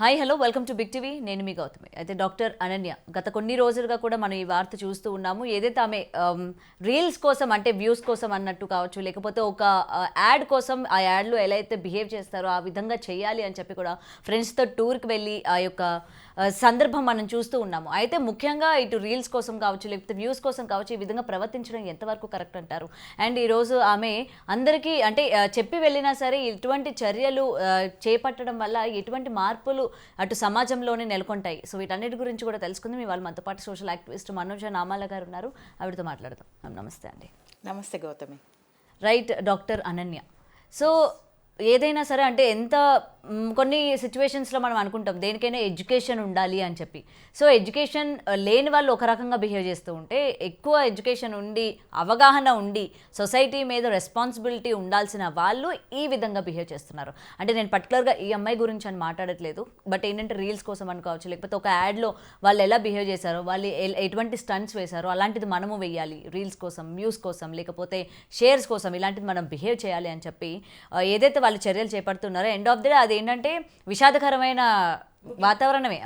Hi hello welcome to Big TV. నేను మీ గౌతమి. అయితే డాక్టర్ అనన్య గత కొన్ని రోజులుగా కూడా మనం ఈ వార్త చూస్తూ ఉన్నాము. ఏదైతే ఆమె రీల్స్ కోసం అంటే వ్యూస్ కోసం అన్నట్టు కావచ్చు, లేకపోతే ఒక యాడ్ కోసం ఆ యాడ్లో ఎలా అయితే బిహేవ్ చేస్తారో ఆ విధంగా చేయాలి అని చెప్పి కూడా ఫ్రెండ్స్తో టూర్కి వెళ్ళి ఆ యొక్క సందర్భం మనం చూస్తూ ఉన్నాము. అయితే ముఖ్యంగా ఇటు రీల్స్ కోసం కావచ్చు, లేకపోతే వ్యూస్ కోసం కావచ్చు, ఈ విధంగా ప్రవర్తించడం ఎంతవరకు కరెక్ట్ అంటారు? అండ్ ఈరోజు ఆమె అందరికీ అంటే చెప్పి వెళ్ళినా సరే ఇటువంటి చర్యలు చేపట్టడం వల్ల ఎటువంటి మార్పులు అటు సమాజంలోనే నెలకొంటాయి. సో వీటన్నిటి గురించి కూడా తెలుసుకుందాం. ఇవాళ మనతో పాటు సోషల్ యాక్టివిస్ట్ మనోజ నామాల గారు ఉన్నారు. ఆవిడతో మాట్లాడదాం. నమస్తే అండి. నమస్తే Gautami. Right, doctor Ananya. So ఏదైనా సరే అంటే ఎంత కొన్ని సిచ్యువేషన్స్లో మనం అనుకుంటాం దేనికైనా ఎడ్యుకేషన్ ఉండాలి అని చెప్పి. సో ఎడ్యుకేషన్ లేని వాళ్ళు ఒక రకంగా బిహేవ్ చేస్తూ ఉంటే, ఎక్కువ ఎడ్యుకేషన్ ఉండి అవగాహన ఉండి సొసైటీ మీద రెస్పాన్సిబిలిటీ ఉండాల్సిన వాళ్ళు ఈ విధంగా బిహేవ్ చేస్తున్నారు. అంటే నేను పర్టికులర్గా ఈ అమ్మాయి గురించి అని మాట్లాడట్లేదు, బట్ ఏంటంటే రీల్స్ కోసం అనుకోవచ్చు, లేకపోతే ఒక యాడ్లో వాళ్ళు ఎలా బిహేవ్ చేశారో, వాళ్ళు ఎటువంటి స్టంట్స్ వేశారో అలాంటిది మనము వెయ్యాలి రీల్స్ కోసం, వ్యూస్ కోసం, లేకపోతే షేర్స్ కోసం ఇలాంటిది మనం బిహేవ్ చేయాలి అని చెప్పి ఏదైతే వాళ్ళు చర్యలు చేపడుతున్నారో ఎండ్ ఆఫ్ ది డే అదేంటంటే విషాదకరమైన వాతావరణమే.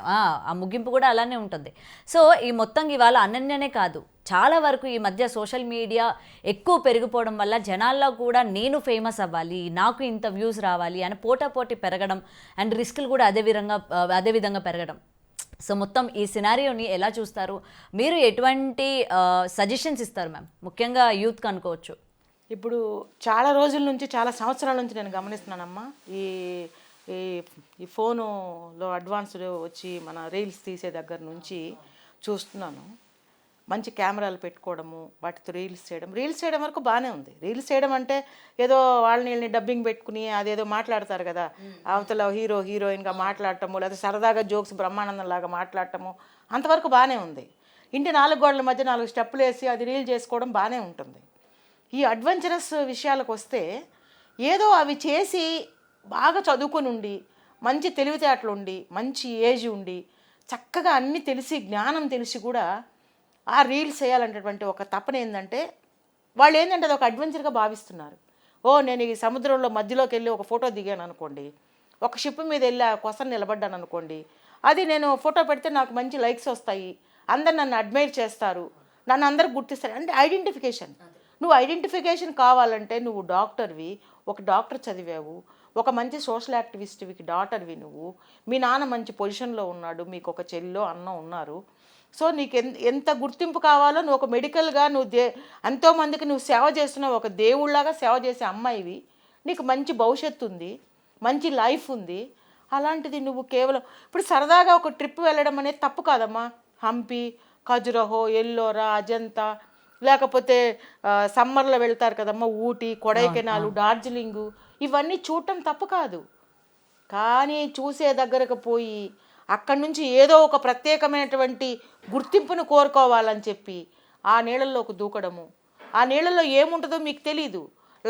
ఆ ముగింపు కూడా అలానే ఉంటుంది. సో ఈ మొత్తం ఇవాళ అనన్యనే కాదు, చాలా వరకు ఈ మధ్య సోషల్ మీడియా ఎక్కువ పెరిగిపోవడం వల్ల జనాల్లో కూడా నేను ఫేమస్ అవ్వాలి, నాకు ఇంత వ్యూస్ రావాలి అని పోటాపోటీ పెరగడం అండ్ రిస్కులు కూడా అదే విధంగా పెరగడం. సో మొత్తం ఈ సినారియోని ఎలా చూస్తారు మీరు? ఎటువంటి సజెషన్స్ ఇస్తారు మ్యామ్, ముఖ్యంగా యూత్కి అనుకోవచ్చు? ఇప్పుడు చాలా రోజుల నుంచి, చాలా సంవత్సరాల నుంచి నేను గమనిస్తున్నానమ్మా, ఈ ఈ ఈ ఫోనులో అడ్వాన్స్డ్ వచ్చి మన రీల్స్ తీసే దగ్గర నుంచి చూస్తున్నాను. మంచి కెమెరాలు పెట్టుకోవడము, వాటితో రీల్స్ చేయడం వరకు బాగానే ఉంది. రీల్స్ చేయడం అంటే ఏదో వాళ్ళని డబ్బింగ్ పెట్టుకుని అదేదో మాట్లాడతారు కదా, అవతల హీరోయిన్గా మాట్లాడటము, లేదా సరదాగా జోక్స్ బ్రహ్మానందం లాగా మాట్లాడటము, అంతవరకు బాగానే ఉంది. ఇంటి 4 గోడల మధ్య 4 స్టెప్పులు వేసి అది రీల్ చేసుకోవడం బాగానే ఉంటుంది. ఈ అడ్వెంచరస్ విషయాలకు వస్తే ఏదో అవి చేసి బాగా చదువుకొని ఉండి, మంచి తెలివితేటలు ఉండి, మంచి ఏజ్ ఉండి, చక్కగా అన్నీ తెలిసి, జ్ఞానం తెలిసి కూడా ఆ రీల్స్ చేయాలనేటువంటి ఒక తపన ఏంటంటే, వాళ్ళు ఏంటంటే అది ఒక అడ్వెంచర్గా భావిస్తున్నారు. నేను ఈ సముద్రంలో మధ్యలోకి వెళ్ళి ఒక ఫోటో దిగాను అనుకోండి, ఒక షిప్ మీద వెళ్ళి ఆ కొసను నిలబడ్డాను అనుకోండి, అది నేను ఫోటో పెడితే నాకు మంచి లైక్స్ వస్తాయి, అందరు నన్ను అడ్మైర్ చేస్తారు, నన్ను అందరు గుర్తిస్తారు అంటే ఐడెంటిఫికేషన్. నువ్వు ఐడెంటిఫికేషన్ కావాలంటే నువ్వు డాక్టర్వి, ఒక డాక్టర్ చదివావు, ఒక మంచి సోషల్ యాక్టివిస్ట్కి డాటర్వి, నువ్వు మీ నాన్న మంచి పొజిషన్లో ఉన్నాడు, మీకు ఒక చెల్లో అన్న ఉన్నారు. సో నీకు ఎంత గుర్తింపు కావాలో, నువ్వు ఒక మెడికల్గా నువ్వు ఎంతోమందికి నువ్వు సేవ చేస్తున్నావు, ఒక దేవుళ్ళలాగా సేవ చేసే అమ్మాయివి, నీకు మంచి భవిష్యత్తు ఉంది, మంచి లైఫ్ ఉంది. అలాంటిది నువ్వు కేవలం ఇప్పుడు సరదాగా ఒక ట్రిప్ వెళ్ళడం అనేది తప్పు కాదమ్మా. హంపి, ఖజురహో, ఎల్లోరా, అజంతా, లేకపోతే సమ్మర్లో వెళ్తారు కదమ్మా ఊటీ, కొడైకెనాలు, డార్జిలింగు, ఇవన్నీ చూడటం తప్పు కాదు. కానీ చూసే దగ్గరకు పోయి అక్కడి నుంచి ఏదో ఒక ప్రత్యేకమైనటువంటి గుర్తింపును కోరుకోవాలని చెప్పి ఆ నీళ్ళల్లోకి దూకడము, ఆ నీళ్ళల్లో ఏముంటుందో మీకు తెలీదు,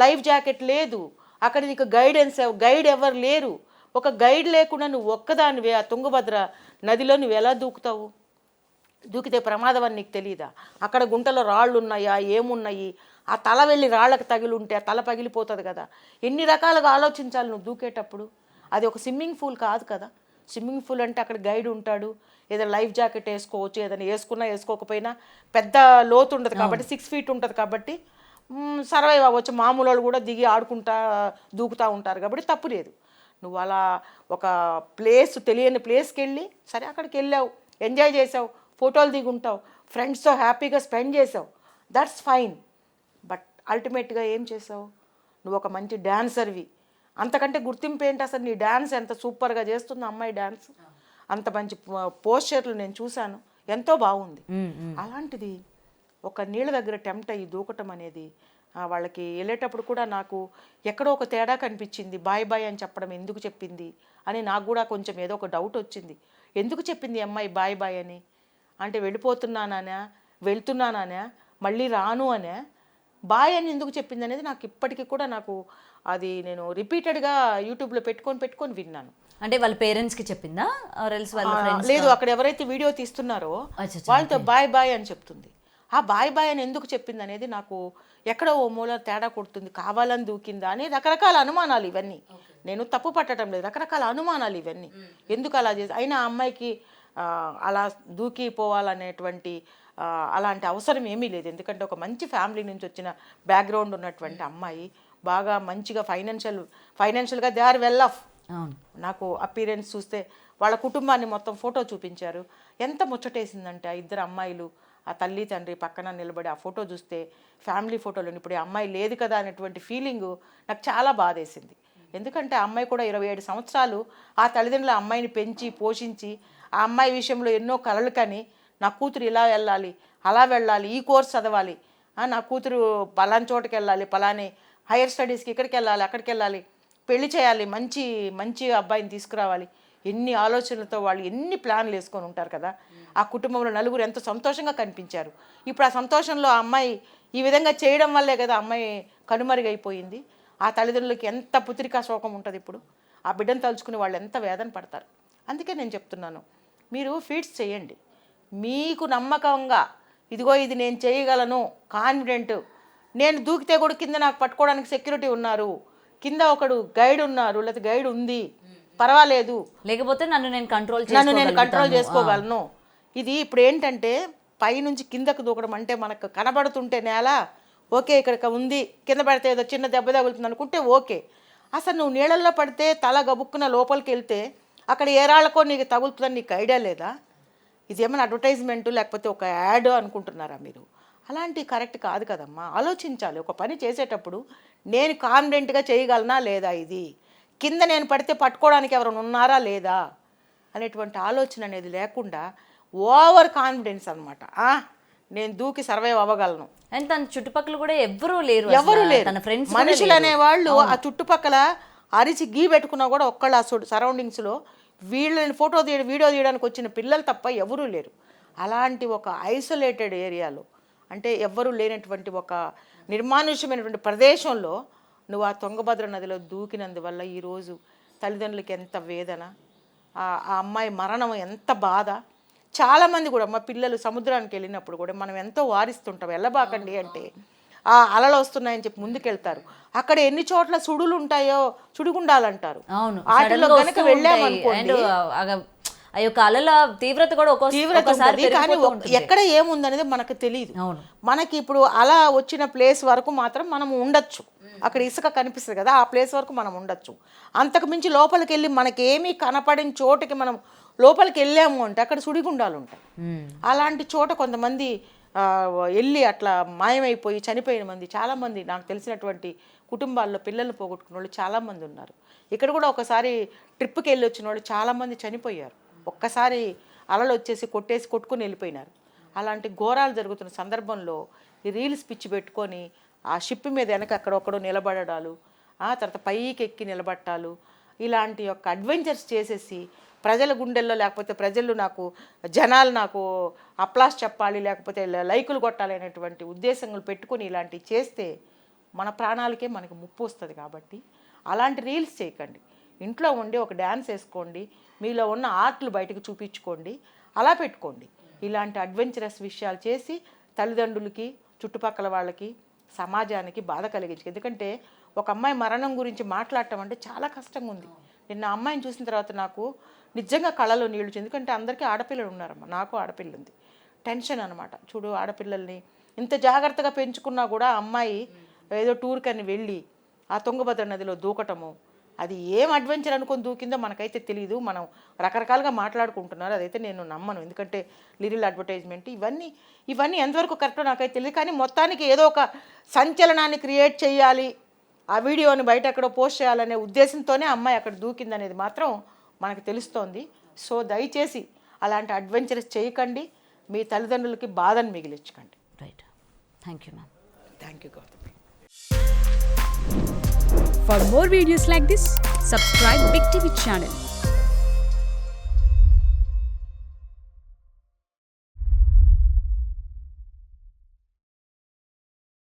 లైఫ్ జాకెట్ లేదు, అక్కడ నీకు గైడ్ ఎవరు లేరు. ఒక గైడ్ లేకుండా నువ్వు ఒక్కదానివే ఆ తుంగభద్ర నదిలో నువ్వు ఎలా దూకుతావు? దూకితే ప్రమాదం అని నీకు తెలియదా? అక్కడ గుంటలో రాళ్ళు ఉన్నాయా, ఏమున్నాయి, ఆ తల వెళ్ళి రాళ్ళకు తగిలి ఉంటే ఆ తల పగిలిపోతుంది కదా. ఎన్ని రకాలుగా ఆలోచించాలి నువ్వు దూకేటప్పుడు. అది ఒక స్విమ్మింగ్ పూల్ కాదు కదా. స్విమ్మింగ్ పూల్ అంటే అక్కడ గైడ్ ఉంటాడు, ఏదైనా లైఫ్ జాకెట్ వేసుకోవచ్చు, ఏదైనా వేసుకున్నా వేసుకోకపోయినా పెద్ద లోతు ఉంటుంది కాబట్టి 6 feet ఉంటుంది కాబట్టి సర్వైవ్ అవ్వచ్చు. మామూలు వాళ్ళు కూడా దిగి ఆడుకుంటా దూకుతూ ఉంటారు కాబట్టి తప్పు లేదు. నువ్వు అలా ఒక తెలియని ప్లేస్కి వెళ్ళి సరే అక్కడికి వెళ్ళావు, ఎంజాయ్ చేసావు, ఫోటోలు దిగుంటావు, ఫ్రెండ్స్తో హ్యాపీగా స్పెండ్ చేసావు, దట్స్ ఫైన్. బట్ అల్టిమేట్గా ఏం చేసావు? నువ్వు ఒక మంచి డ్యాన్సర్వి, అంతకంటే గుర్తింపు ఏంటి అసలు? నీ డ్యాన్స్ ఎంత సూపర్గా చేస్తుంది అమ్మాయి డ్యాన్స్, అంత మంచి పోస్చర్లు నేను చూశాను, ఎంతో బాగుంది. అలాంటిది ఒక నీళ్ళ దగ్గర టెంప్ట్ అయ్యి దూకటం అనేది వాళ్ళకి వెళ్ళేటప్పుడు కూడా నాకు ఎక్కడో ఒక తేడా కనిపించింది. బాయ్ అని చెప్పడం ఎందుకు చెప్పింది అని నాకు కూడా కొంచెం ఏదో ఒక డౌట్ వచ్చింది. ఎందుకు చెప్పింది అమ్మాయి బాయ్ అని? అంటే వెళ్ళిపోతున్నానా, వెళ్తున్నానా, మళ్ళీ రాను అనే బాయ్ అని ఎందుకు చెప్పింది అనేది నాకు ఇప్పటికీ కూడా అది నేను రిపీటెడ్గా యూట్యూబ్లో పెట్టుకొని విన్నాను. అంటే వాళ్ళ పేరెంట్స్కి చెప్పిందా? లేదు, అక్కడ ఎవరైతే వీడియో తీస్తున్నారో వాళ్ళతో బాయ్ అని చెప్తుంది. ఆ బాయ్ బాయ్ అని ఎందుకు చెప్పింది అనేది నాకు ఎక్కడో ఓ మూల తేడా కొడుతుంది. కావాలని దూకిందా అని రకరకాల అనుమానాలు ఇవన్నీ. నేను తప్పు పట్టడం లేదు, రకరకాల అనుమానాలు ఇవన్నీ. ఎందుకు అలా చేసి అయినా ఆ అమ్మాయికి అలా దూకిపోవాలనేటువంటి అలాంటి అవసరం ఏమీ లేదు. ఎందుకంటే ఒక మంచి ఫ్యామిలీ నుంచి వచ్చిన బ్యాక్గ్రౌండ్ ఉన్నటువంటి అమ్మాయి, బాగా మంచిగా ఫైనాన్షియల్గా దే ఆర్ వెల్ ఆఫ్. నాకు అపీరెన్స్ చూస్తే వాళ్ళ కుటుంబాన్ని మొత్తం ఫోటో చూపించారు. ఎంత ముచ్చటేసిందంటే ఆ ఇద్దరు అమ్మాయిలు, ఆ తల్లి తండ్రి పక్కన నిలబడి ఆ ఫోటో చూస్తే, ఫ్యామిలీ ఫోటోలు ఇప్పుడు ఈ అమ్మాయి లేదు కదా అనేటువంటి ఫీలింగు నాకు చాలా బాధేసింది. ఎందుకంటే ఆ అమ్మాయి కూడా 27 సంవత్సరాలు ఆ తల్లిదండ్రుల అమ్మాయిని పెంచి పోషించి, ఆ అమ్మాయి విషయంలో ఎన్నో కలలు కని, నా కూతురు ఇలా వెళ్ళాలి, అలా వెళ్ళాలి, ఈ కోర్స్ చదవాలి, నా కూతురు పలాని చోటుకి వెళ్ళాలి, పలాని హైయర్ స్టడీస్కి ఇక్కడికి వెళ్ళాలి, అక్కడికి వెళ్ళాలి, పెళ్లి చేయాలి, మంచి మంచి అబ్బాయిని తీసుకురావాలి, ఎన్ని ఆలోచనలతో వాళ్ళు ఎన్ని ప్లాన్లు వేసుకొని ఉంటారు కదా. ఆ కుటుంబంలో నలుగురు ఎంతో సంతోషంగా కనిపించారు. ఇప్పుడు ఆ సంతోషంలో ఆ అమ్మాయి ఈ విధంగా చేయడం వల్లే కదా అమ్మాయి కనుమరుగైపోయింది. ఆ తల్లిదండ్రులకి ఎంత పుత్రికా శోకం ఉంటుంది. ఇప్పుడు ఆ బిడ్డను తలుచుకుని వాళ్ళు ఎంత వేదన పడతారు. అందుకే నేను చెప్తున్నాను, మీరు ఫీడ్స్ చేయండి, మీకు నమ్మకంగా ఇదిగో ఇది నేను చేయగలను, కాన్ఫిడెంట్, నేను దూకితే కూడా కింద నాకు పట్టుకోవడానికి సెక్యూరిటీ ఉన్నారు, కింద ఒకడు గైడ్ ఉన్నారు, లేకపోతే గైడ్ ఉంది, పర్వాలేదు, లేకపోతే నన్ను నేను కంట్రోల్ చేసుకోగలను. ఇది ఇప్పుడు ఏంటంటే పైనుంచి కిందకు దూకడం అంటే మనకు కనబడుతుంటే నేల ఓకే ఇక్కడ ఉంది, కింద పడితే ఏదో చిన్న దెబ్బ తగులుతుంది అనుకుంటే ఓకే. అసలు నువ్వు నీళ్ళల్లో పడితే తల గబుక్కున లోపలికి వెళ్తే అక్కడ ఏ రాళ్ళకో నీకు తగులుతుందని నీకు ఐడియా లేదా? ఇది ఏమైనా అడ్వర్టైజ్మెంటు లేకపోతే ఒక యాడ్ అనుకుంటున్నారా మీరు? అలాంటివి కరెక్ట్ కాదు కదమ్మా. ఆలోచించాలి. ఒక పని చేసేటప్పుడు నేను కాన్ఫిడెంట్గా చేయగలనా లేదా, ఇది కింద నేను పడితే పట్టుకోవడానికి ఎవరైనా ఉన్నారా లేదా అనేటువంటి ఆలోచన అనేది లేకుండా ఓవర్ కాన్ఫిడెన్స్ అనమాట. నేను దూకి సర్వైవ్ అవ్వగలను. అండ్ తన చుట్టుపక్కల కూడా ఎవరు లేరు, తన ఫ్రెండ్స్ మనుషులు అనేవాళ్ళు ఆ చుట్టుపక్కల అరిచి గీ పెట్టుకున్నా కూడా ఒక్కళ్ళు ఆ సరౌండింగ్స్లో వీళ్ళని ఫోటో వీడియో తీయడానికి వచ్చిన పిల్లలు తప్ప ఎవరూ లేరు. అలాంటి ఒక ఐసోలేటెడ్ ఏరియాలో, అంటే ఎవ్వరూ లేనటువంటి ఒక నిర్మానుష్యమైనటువంటి ప్రదేశంలో నువ్వు ఆ తుంగభద్ర నదిలో దూకినందువల్ల ఈరోజు తల్లిదండ్రులకి ఎంత వేదన, ఆ అమ్మాయి మరణం ఎంత బాధ. చాలామంది కూడా మా పిల్లలు సముద్రానికి వెళ్ళినప్పుడు కూడా మనం ఎంతో వారిస్తుంటాం, వెళ్ళబాకండి అంటే ఆ అలలు వస్తున్నాయని చెప్పి ముందుకెళ్తారు. అక్కడ ఎన్ని చోట్ల సుడులు ఉంటాయో, సుడిగుండాలంటారు, వాటిలో కనుక వెళ్ళామనుకోండి ఆ యొక్క అలల తీవ్రత కూడా కానీ ఎక్కడ ఏముందనేది మనకు తెలియదు. మనకి ఇప్పుడు అలా వచ్చిన ప్లేస్ వరకు మాత్రం మనం ఉండొచ్చు, అక్కడ ఇసుక కనిపిస్తుంది కదా, ఆ ప్లేస్ వరకు మనం ఉండొచ్చు. అంతకు మించి లోపలికి వెళ్ళి మనకేమీ కనపడిన చోటుకి మనం లోపలికి వెళ్ళాము అంటే అక్కడ సుడిగుండాలు ఉంటాయి. అలాంటి చోట కొంతమంది వెళ్ళి అట్లా మాయమైపోయి చనిపోయిన మంది చాలామంది నాకు తెలిసినటువంటి కుటుంబాల్లో పిల్లల్ని పోగొట్టుకున్న వాళ్ళు చాలామంది ఉన్నారు. ఇక్కడ కూడా ఒకసారి ట్రిప్కి వెళ్ళి వచ్చిన వాళ్ళు చాలామంది చనిపోయారు. ఒక్కసారి అలలు వచ్చేసి కొట్టుకుని వెళ్ళిపోయినారు. అలాంటి ఘోరాలు జరుగుతున్న సందర్భంలో ఈ రీల్స్ పిచ్చి పెట్టుకొని ఆ షిప్ మీద వెనక అక్కడొక్కడో నిలబడడాలు, తర్వాత పైకి ఎక్కి నిలబట్టాలు, ఇలాంటి యొక్క అడ్వెంచర్స్ చేసేసి ప్రజల గుండెల్లో లేకపోతే జనాలు నాకు అప్లాస్ చెప్పాలి, లేకపోతే లైకులు కొట్టాలి అనేటువంటి ఉద్దేశంగా పెట్టుకొని ఇలాంటివి చేస్తే మన ప్రాణాలకే మనకి ముప్పు వస్తుంది. కాబట్టి అలాంటి రీల్స్ చేయకండి. ఇంట్లో ఉండి ఒక డ్యాన్స్ వేసుకోండి, మీలో ఉన్న ఆర్ట్లు బయటకు చూపించుకోండి, అలా పెట్టుకోండి. ఇలాంటి అడ్వెంచరస్ విషయాలు చేసి తల్లిదండ్రులకి, చుట్టుపక్కల వాళ్ళకి, సమాజానికి బాధ కలిగించు. ఎందుకంటే ఒక అమ్మాయి మరణం గురించి మాట్లాడటం అంటే చాలా కష్టంగా ఉంది. నిన్న అమ్మాయిని చూసిన తర్వాత నాకు నిజంగా కళ్ళలో నీళ్ళు వచ్చింది. ఎందుకంటే అందరికీ ఆడపిల్లలు ఉన్నారమ్మా, నాకు ఆడపిల్ల ఉంది. టెన్షన్ అనమాట. చూడు, ఆడపిల్లల్ని ఇంత జాగ్రత్తగా పెంచుకున్నా కూడా అమ్మాయి ఏదో టూర్కని వెళ్ళి ఆ తుంగభద్ర నదిలో దూకటము, అది ఏం అడ్వెంచర్ అనుకొని దూకిందో మనకైతే తెలియదు. మనం రకరకాలుగా మాట్లాడుకుంటున్నారు, అదైతే నేను నమ్మను. ఎందుకంటే లిరిల్ అడ్వర్టైజ్మెంట్ ఇవన్నీ ఎంతవరకు కరెక్టో నాకైతే తెలియదు. కానీ మొత్తానికి ఏదో ఒక సంచలనాన్ని క్రియేట్ చేయాలి, ఆ వీడియోని బయట ఎక్కడో పోస్ట్ చేయాలనే ఉద్దేశంతోనే అమ్మాయి అక్కడ దూకిందనేది మాత్రం మనకు తెలుస్తోంది. సో దయచేసి అలాంటి అడ్వెంచర్స్ చేయకండి, మీ తల్లిదండ్రులకి బాధను మిగిలించకండి. Right, thank you ma'am. Thank you Gautami. For more videos like this, subscribe Big TV channel.